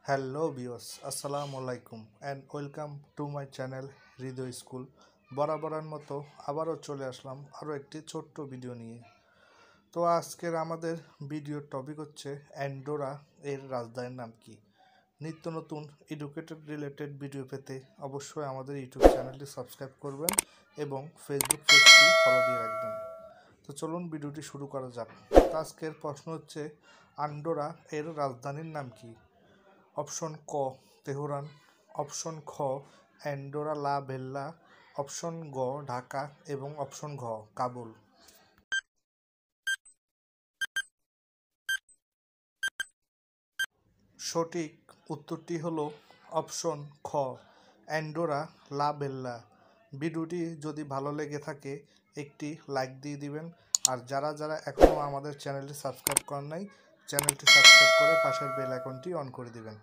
Hello viewers, আসসালামু আলাইকুম and welcome to my channel Hriday school. বরাবরের মতো আবারও চলে আসলাম আরও একটি ছোট্ট ভিডিও নিয়ে। তো আজকের আমাদের ভিডিওর টপিক হচ্ছে অ্যান্ডোরা এর রাজধানীর নাম কি। নিত্য নতুন এডুকেটেড রিলেটেড ভিডিও পেতে অবশ্যই আমাদের ইউটিউব চ্যানেলটি সাবস্ক্রাইব করবেন এবং ফেসবুক পেজটি ফলো দিয়ে রাখবেন। তো চলুন ভিডিওটি শুরু করা যাক। তো আজকের প্রশ্ন হচ্ছে আন্ডোরা এর রাজধানীর নাম কি। অপশন ক তেহরান, অপশন খ অ্যান্ডোরা লা বেল্লা, অপশন গ ঢাকা এবং অপশন ঘ কাবুল। সঠিক উত্তরটি হলো অপশন খ অ্যান্ডোরা লা বেল্লা। ভিডিওটি যদি ভালো লেগে থাকে একটি লাইক দিয়ে দিবেন, আর যারা যারা এখনও আমাদের চ্যানেলটি সাবস্ক্রাইব করেন নাই চ্যানেলটি সাবস্ক্রাইব করে পাশের বেল আইকনটি অন করে দিবেন।